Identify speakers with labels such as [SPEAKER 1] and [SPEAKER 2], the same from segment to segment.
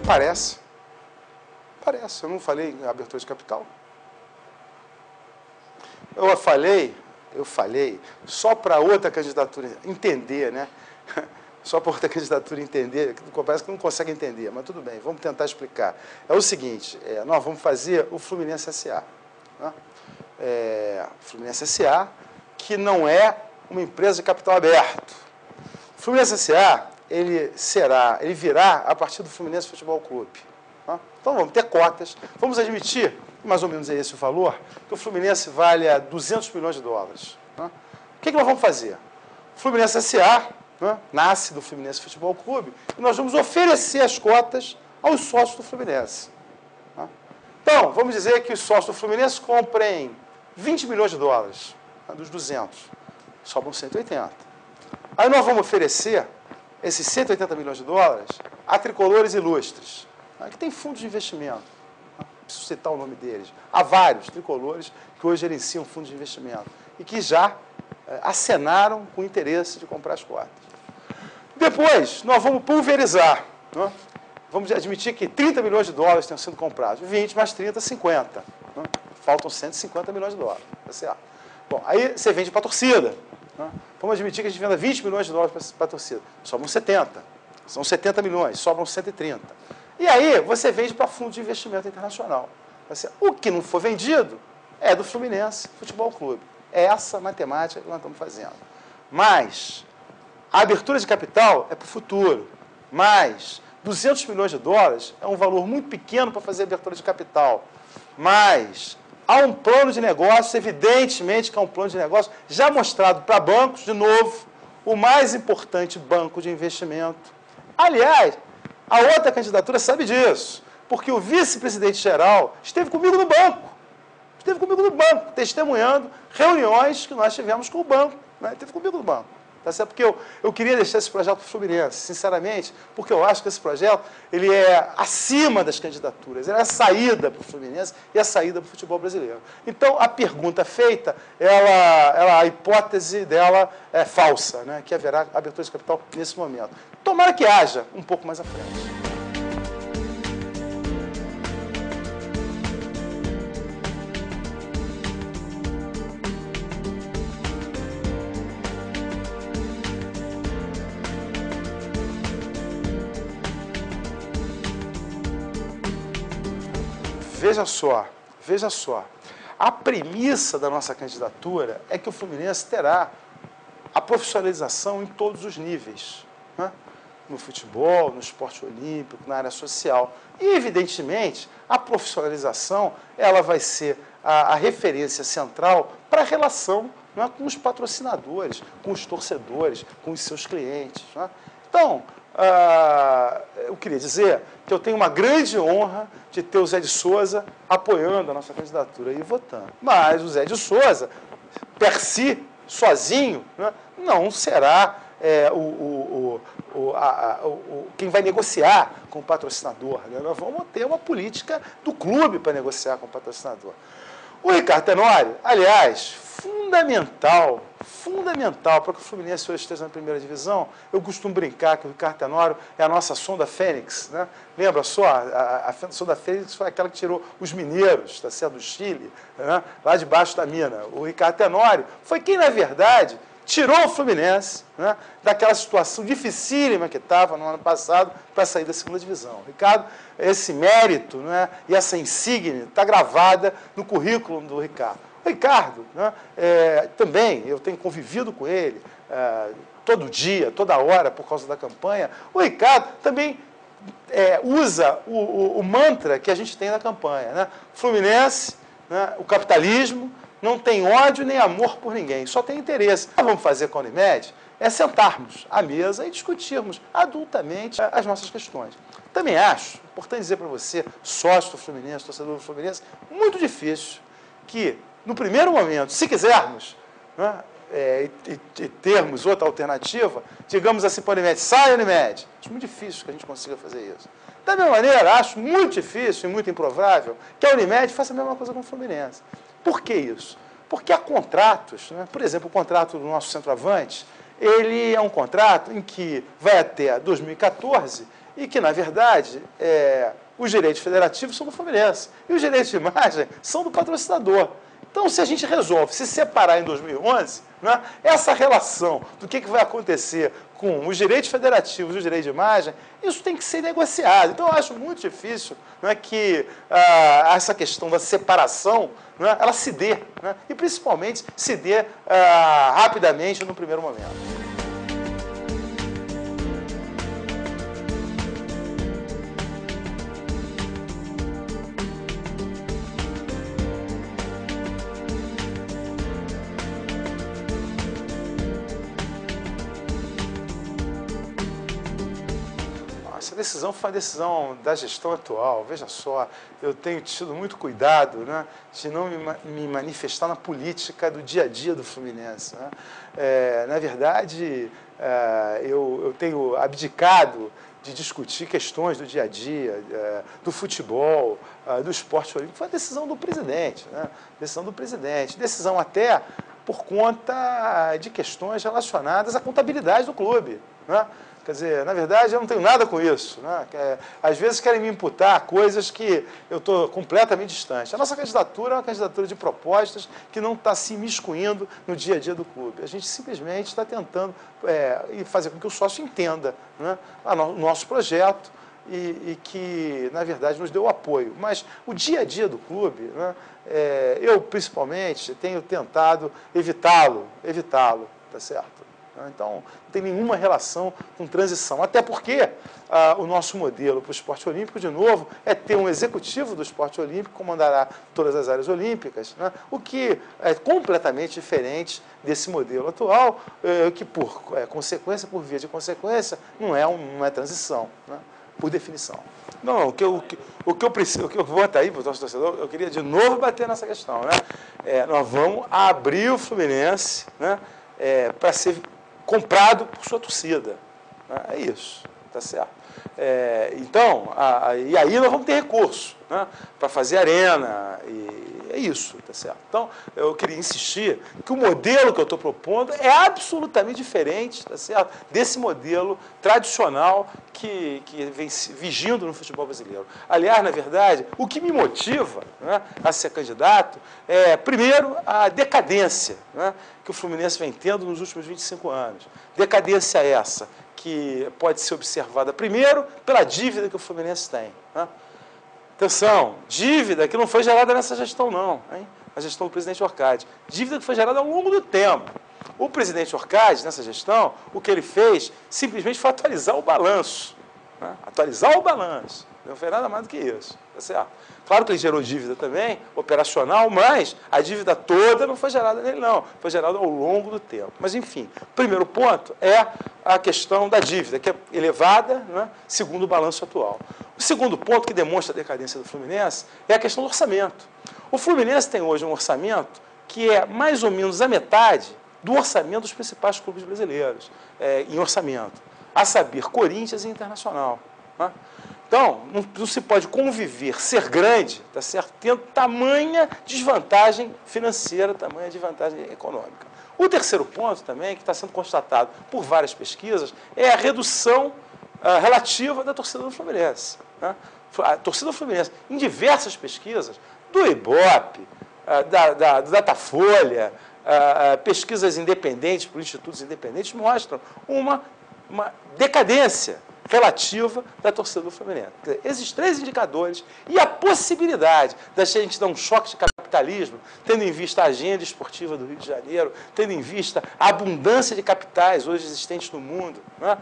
[SPEAKER 1] Parece. Parece. Eu não falei em abertura de capital. Eu falei só para outra candidatura entender, né? Só para outra candidatura entender, parece que não consegue entender, mas tudo bem, vamos tentar explicar. É o seguinte, nós vamos fazer o Fluminense S.A. Né? Fluminense S.A., que não é uma empresa de capital aberto. O Fluminense S.A., ele virá a partir do Fluminense Futebol Clube. Né? Então vamos ter cotas, vamos admitir, mais ou menos é esse o valor, que o Fluminense vale a 200 milhões de dólares. Né? O que nós vamos fazer? O Fluminense S.A., né, nasce do Fluminense Futebol Clube, e nós vamos oferecer as cotas aos sócios do Fluminense. Né? Então, vamos dizer que os sócios do Fluminense comprem 20 milhões de dólares, né, dos 200, sobram 180. Aí nós vamos oferecer esses 180 milhões de dólares a tricolores ilustres, né, que tem fundos de investimento. Né, preciso citar o nome deles. Há vários tricolores que hoje gerenciam fundos de investimento e que já acenaram com interesse de comprar as cotas. Depois, nós vamos pulverizar. Né? Vamos admitir que 30 milhões de dólares tenham sido comprados. 20 mais 30, 50. Né? Faltam 150 milhões de dólares. Tá certo? Bom, aí você vende para a torcida. Né? Vamos admitir que a gente venda 20 milhões de dólares para a torcida. Sobram 70. São 70 milhões, sobram 130. E aí você vende para fundo de investimento internacional. Tá certo? O que não for vendido é do Fluminense Futebol Clube. É essa matemática que nós estamos fazendo. Mas a abertura de capital é para o futuro. Mas 200 milhões de dólares é um valor muito pequeno para fazer abertura de capital. Mas há um plano de negócio, evidentemente que há um plano de negócio já mostrado para bancos, de novo, o mais importante banco de investimento. Aliás, a outra candidatura sabe disso, porque o vice-presidente-geral esteve comigo no banco. Esteve comigo no banco, testemunhando reuniões que nós tivemos com o banco. Né? Esteve comigo no banco. Tá certo? Porque eu queria deixar esse projeto para o Fluminense, sinceramente, porque eu acho que esse projeto ele é acima das candidaturas, ele é a saída para o Fluminense e a saída para o futebol brasileiro. Então, a pergunta feita, a hipótese dela é falsa, né? Que haverá abertura de capital nesse momento. Tomara que haja um pouco mais à frente. Veja só. A premissa da nossa candidatura é que o Fluminense terá a profissionalização em todos os níveis. Né? No futebol, no esporte olímpico, na área social. E, evidentemente, a profissionalização ela vai ser a referência central para a relação, né, com os patrocinadores, com os torcedores, com os seus clientes. Né? Então, eu queria dizer que eu tenho uma grande honra de ter o Zé de Souza apoiando a nossa candidatura e votando. Mas o Zé de Souza, per si, sozinho, né, não será quem vai negociar com o patrocinador. Né? Nós vamos ter uma política do clube para negociar com o patrocinador. O Ricardo Tenório, aliás, fundamental para que o Fluminense hoje esteja na primeira divisão. Eu costumo brincar que o Ricardo Tenório é a nossa sonda Fênix. Né? Lembra só? A sonda Fênix foi aquela que tirou os mineiros, tá certo? Do Chile, né? Lá debaixo da mina. O Ricardo Tenório foi quem, na verdade, tirou o Fluminense, né, daquela situação dificílima que estava no ano passado para sair da segunda divisão. Ricardo, esse mérito, né, e essa insígnia está gravada no currículo do Ricardo. O Ricardo, né, também, eu tenho convivido com ele todo dia, toda hora, por causa da campanha. O Ricardo também usa o mantra que a gente tem na campanha. Né? Fluminense, né, o capitalismo, não tem ódio nem amor por ninguém, só tem interesse. O que vamos fazer com a Unimed é sentarmos à mesa e discutirmos adultamente as nossas questões. Também acho, importante dizer para você, sócio do Fluminense, torcedor do Fluminense, muito difícil que, no primeiro momento, se quisermos, né, e termos outra alternativa, digamos assim para a Unimed, sai Unimed. Acho muito difícil que a gente consiga fazer isso. Da mesma maneira, acho muito difícil e muito improvável que a Unimed faça a mesma coisa com o Fluminense. Por que isso? Porque há contratos, né? Por exemplo, o contrato do nosso centroavante, ele é um contrato em que vai até 2014 e que, na verdade, os direitos federativos são do Fluminense e os direitos de imagem são do patrocinador. Então, se a gente resolve se separar em 2011, né, essa relação do que vai acontecer com os direitos federativos e os direitos de imagem, isso tem que ser negociado. Então, eu acho muito difícil, né, que essa questão da separação, né, ela se dê, né, e principalmente se dê rapidamente no primeiro momento. Essa decisão foi uma decisão da gestão atual. Veja só, eu tenho tido muito cuidado, né, de não me manifestar na política do dia a dia do Fluminense, né. Na verdade, eu tenho abdicado de discutir questões do dia a dia, do futebol, do esporte olímpico. Foi a decisão do presidente, né, decisão do presidente. Decisão até por conta de questões relacionadas à contabilidade do clube, né. Quer dizer, na verdade, eu não tenho nada com isso, né? Às vezes querem me imputar coisas que eu estou completamente distante. A nossa candidatura é uma candidatura de propostas que não está se imiscuindo no dia a dia do clube. A gente simplesmente está tentando fazer com que o sócio entenda, né, o nosso projeto e que, na verdade, nos deu apoio. Mas o dia a dia do clube, né, eu, principalmente, tenho tentado evitá-lo, tá certo? Então, não tem nenhuma relação com transição. Até porque o nosso modelo para o esporte olímpico, de novo, é ter um executivo do esporte olímpico que comandará todas as áreas olímpicas, né? O que é completamente diferente desse modelo atual, que, por consequência, por via de consequência, não é transição, né? Por definição. Não, o que eu preciso, o que eu vou até aí para o nosso torcedor, eu queria de novo bater nessa questão, né? Nós vamos abrir o Fluminense, né, para ser comprado por sua torcida. É isso, tá certo? Então, e aí nós vamos ter recurso, né, para fazer arena, e é isso, tá certo? Então, eu queria insistir que o modelo que eu estou propondo é absolutamente diferente, tá certo, desse modelo tradicional que vem vigindo no futebol brasileiro. Aliás, na verdade, o que me motiva, né, a ser candidato é, primeiro, a decadência, né, que o Fluminense vem tendo nos últimos 25 anos. Decadência essa que pode ser observada, primeiro, pela dívida que o Fluminense tem, né? Atenção, dívida que não foi gerada nessa gestão, não, hein? A gestão do presidente Orcade. Dívida que foi gerada ao longo do tempo. O presidente Orcade, nessa gestão, o que ele fez simplesmente foi atualizar o balanço, né? Atualizar o balanço. Não foi nada mais do que isso. Tá certo? Claro que ele gerou dívida também, operacional, mas a dívida toda não foi gerada nele, não. Foi gerada ao longo do tempo. Mas, enfim, o primeiro ponto é a questão da dívida, que é elevada, né, segundo o balanço atual. O segundo ponto que demonstra a decadência do Fluminense é a questão do orçamento. O Fluminense tem hoje um orçamento que é mais ou menos a metade do orçamento dos principais clubes brasileiros em orçamento, a saber, Corinthians e Internacional, né? Então, não se pode conviver, ser grande, tá certo, tendo tamanha desvantagem financeira, tamanha desvantagem econômica. O terceiro ponto também, que está sendo constatado por várias pesquisas, é a redução relativa da torcida do Fluminense, né? A torcida do Fluminense, em diversas pesquisas, do Ibope, do Datafolha, pesquisas independentes, por institutos independentes, mostram uma decadência relativa da torcida do Fluminense. Quer dizer, esses três indicadores e a possibilidade da gente dar um choque de capitalismo, tendo em vista a agenda esportiva do Rio de Janeiro, tendo em vista a abundância de capitais hoje existentes no mundo, né?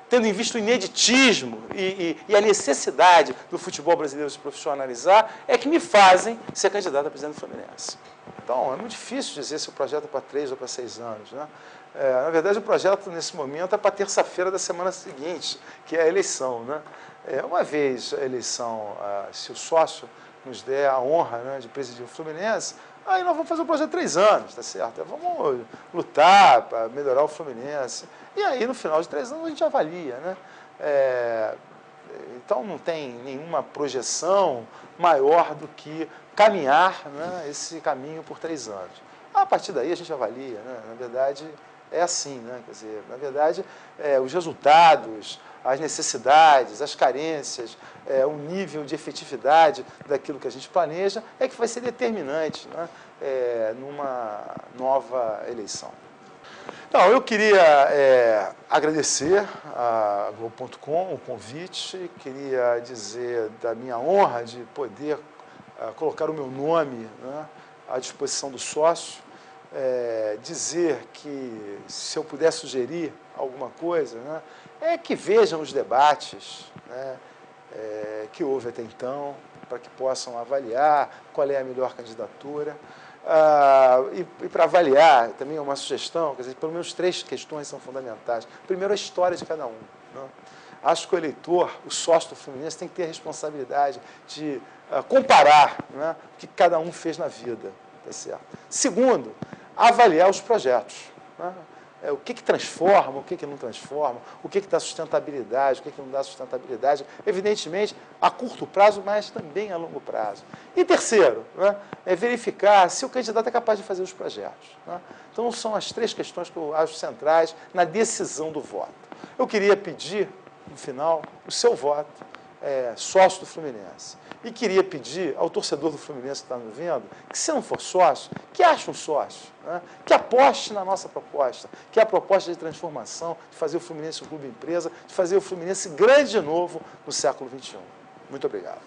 [SPEAKER 1] Tendo em vista o ineditismo e a necessidade do futebol brasileiro se profissionalizar, é que me fazem ser candidato a presidente do Fluminense. Então, é muito difícil dizer se o projeto é para 3 ou para 6 anos, né? Na verdade, o projeto, nesse momento, é para terça-feira da semana seguinte, que é a eleição, né? Uma vez a eleição, se o sócio nos der a honra, né, de presidir o Fluminense, aí nós vamos fazer um projeto de 3 anos, tá certo? Vamos lutar para melhorar o Fluminense. E aí, no final de 3 anos, a gente avalia, né? Então, não tem nenhuma projeção maior do que caminhar, né, esse caminho por 3 anos. A partir daí, a gente avalia, né? Na verdade, é assim, né? Quer dizer, na verdade, os resultados, as necessidades, as carências, o nível de efetividade daquilo que a gente planeja é que vai ser determinante, né? Numa nova eleição. Então, eu queria agradecer a Globo.com o convite, queria dizer da minha honra de poder colocar o meu nome, né, à disposição do sócio, dizer que, se eu puder sugerir alguma coisa, né, é que vejam os debates, né, que houve até então, para que possam avaliar qual é a melhor candidatura. E para avaliar, também é uma sugestão, quer dizer, pelo menos 3 questões são fundamentais. Primeiro, a história de cada um, né? Acho que o eleitor, o sócio do Fluminense, tem que ter a responsabilidade de comparar, né, o que cada um fez na vida. Tá certo? Segundo, avaliar os projetos, né? O que transforma, o que não transforma, o que dá sustentabilidade, o que não dá sustentabilidade, evidentemente, a curto prazo, mas também a longo prazo. E terceiro, né, é verificar se o candidato é capaz de fazer os projetos, né? Então, são as 3 questões que eu acho centrais na decisão do voto. Eu queria pedir, no final, o seu voto, sócio do Fluminense. E queria pedir ao torcedor do Fluminense que está nos vendo, que, se não for sócio, que ache um sócio, né? Que aposte na nossa proposta, que é a proposta de transformação, de fazer o Fluminense um clube empresa, de fazer o Fluminense grande de novo no século XXI. Muito obrigado.